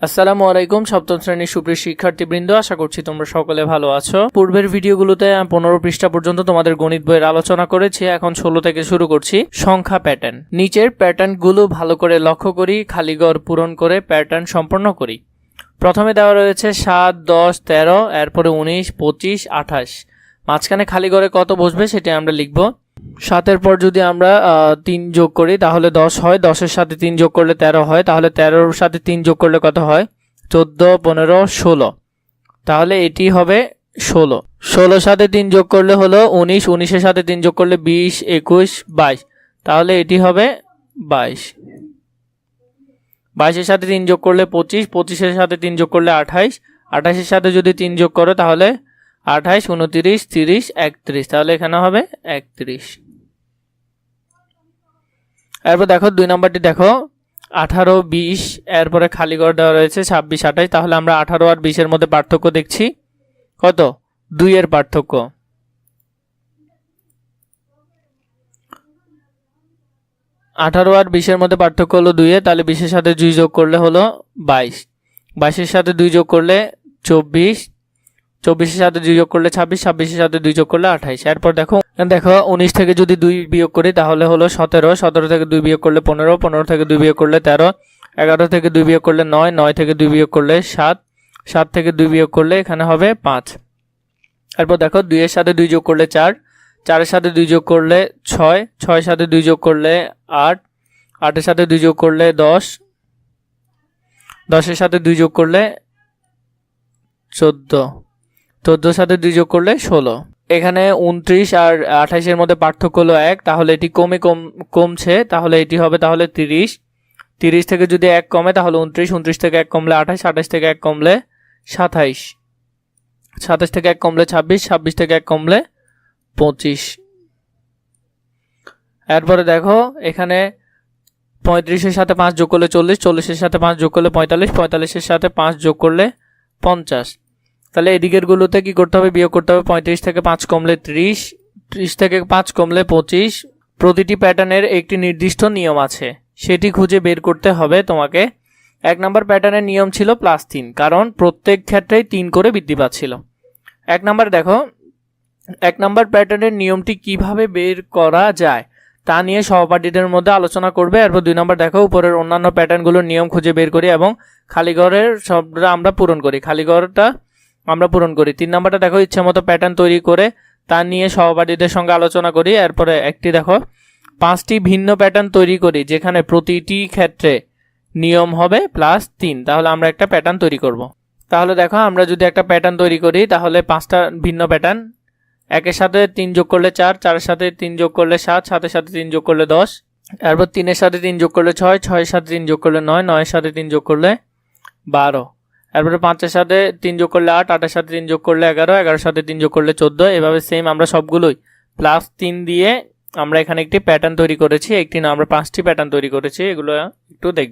আসসালামু আলাইকুম সপ্তম শ্রেণীর সুপ্রিয় শিক্ষার্থীবৃন্দ, আশা করছি তোমরা সকলে ভালো আছো। পূর্বের ভিডিওগুলোতে 15 পৃষ্ঠা পর্যন্ত তোমাদের গণিত বইয়ের আলোচনা করেছি। এখন 16 থেকে শুরু করছি সংখ্যা প্যাটার্ন। নিচের প্যাটার্নগুলো ভালো করে লক্ষ্য করি, খালি ঘর পূরণ করে প্যাটার্ন সম্পন্ন করি। প্রথমে দেওয়া রয়েছে 7, 10, 13, এরপরে 19, 25, 28। মাঝখানে খালি ঘরে কত বসবে সেটা আমরা লিখব। 7-এর পর যদি আমরা 3 যোগ করি তাহলে 10 হয়, 10-এর সাথে 3 যোগ করলে 13 হয়, তাহলে 13-এর সাথে 3 যোগ করলে কত হয়? 14, 15, 16। তাহলে এটি হবে 16। 16-এর সাথে 3 যোগ করলে হলো 19, 19-এর সাথে 3 যোগ করলে 20, 21, 22। তাহলে এটি হবে 22। 22-এর সাথে 3 যোগ করলে 25, 25-এর সাথে 3 যোগ করলে 28, 28-এর সাথে যদি 3 যোগ করো তাহলে 28, 29, 30, 31। তাহলে এখানে হবে 31। এরপর দেখো 2 নম্বরটি দেখো 18, 20, এরপরে খালি ঘর দেওয়া রয়েছে 26, 28। তাহলে আমরা 18 আর 20-এর মধ্যে পার্থক্য দেখছি কত? 2 এর পার্থক্য। 18 আর 20-এর মধ্যে পার্থক্য হলো 2 এর, তাহলে 20-এর সাথে 2 যোগ করলে হলো 22, 22-এর সাথে 2 যোগ করলে 24, 24-এর সাথে 2 যোগ করলে 26, 26-এর সাথে 2 যোগ করলে 28। এরপর দেখো 19 থেকে যদি 2 বিয়োগ করি তাহলে হলো 17, 17 থেকে 2 বিয়োগ করলে 15, 15 থেকে 2 বিয়োগ করলে 13, 11 থেকে 2 বিয়োগ করলে 9, 9 থেকে 2 বিয়োগ করলে 7, 7 থেকে 2 বিয়োগ করলে এখানে হবে 5। এরপর দেখো 2 এর সাথে 2 যোগ করলে 4, 4-এর সাথে 2 যোগ করলে 6, 6-এর সাথে 2 যোগ করলে 8, 8-এর সাথে 2 যোগ করলে 10, 10-এর সাথে 2 যোগ করলে 14, 14-এর সাথে 2 যোগ করলে 16। এখানে 29 আর 28-এর মধ্যে পার্থক্য হলো 1, তাহলে এটি কমছে, তাহলে এটি হবে তাহলে 30, 30 থেকে যদি 1 কমে তাহলে 29, 29 থেকে 1 কমলে 28, 28 থেকে 1 কমলে 27, 27 থেকে 1 কমলে 26, 26 থেকে 1 কমলে 25। এরপরে দেখো এখানে 35-এর সাথে 5 যোগ করলে 40, 40-এর সাথে 5 যোগ করলে 45, 45-এর সাথে 5 যোগ করলে 50। তাহলে এদিকের গুলোতে কি করতে হবে? বিয়োগ করতে হবে। 35 থেকে 5 কমলে 30, 30 থেকে 5 কমলে 25। প্রতিটি প্যাটার্নের একটি নির্দিষ্ট নিয়ম আছে, সেটি খুঁজে বের করতে হবে তোমাকে। 1 নম্বর প্যাটার্নের নিয়ম ছিল +3, কারণ প্রত্যেক ক্ষেত্রেই 3 করে বৃদ্ধি পাচ্ছিল। 1 নম্বর দেখো 1 নম্বর প্যাটার্নের নিয়মটি কিভাবে বের করা যায় তা নিয়ে সহপাঠীদের মধ্যে আলোচনা করবে। এরপর 2 নম্বর দেখো উপরের অন্যান্য প্যাটার্নগুলোর নিয়ম খুঁজে বের করি এবং খালি ঘরের সবটা আমরা পূরণ করি, খালি ঘরটা আমরা পূরণ করি। 3 নম্বরটা দেখো ইচ্ছে মতো প্যাটার্ন তৈরি করে তা নিয়ে সহপাঠীদের সঙ্গে আলোচনা করি। এরপরে একটি দেখো 5টি ভিন্ন প্যাটার্ন তৈরি করি যেখানে প্রতিটি ক্ষেত্রে নিয়ম হবে +3। তাহলে আমরা একটা প্যাটার্ন তৈরি করব। তাহলে দেখো আমরা যদি একটা প্যাটার্ন তৈরি করি তাহলে 5টা ভিন্ন প্যাটার্ন। 1-এর সাথে 3 যোগ করলে 4, 4-এর সাথে 3 যোগ করলে 7, 7-এর সাথে 3 যোগ করলে 10, এরপর 3-এর সাথে 3 যোগ করলে 6, 6-এর সাথে 3 যোগ করলে 9, 9-এর সাথে 3 যোগ করলে 12, এরপরে 5-এর সাথে 3 যোগ করলে 8, 8-এর সাথে 3 যোগ করলে 11, 11-এর সাথে 3 যোগ করলে 14। এভাবে সেম আমরা সবগুলোই +3 দিয়ে আমরা এখানে একটি প্যাটার্ন তৈরি করেছি। একটি না, আমরা 5টি প্যাটার্ন তৈরি করেছি, এগুলো একটু দেখবে।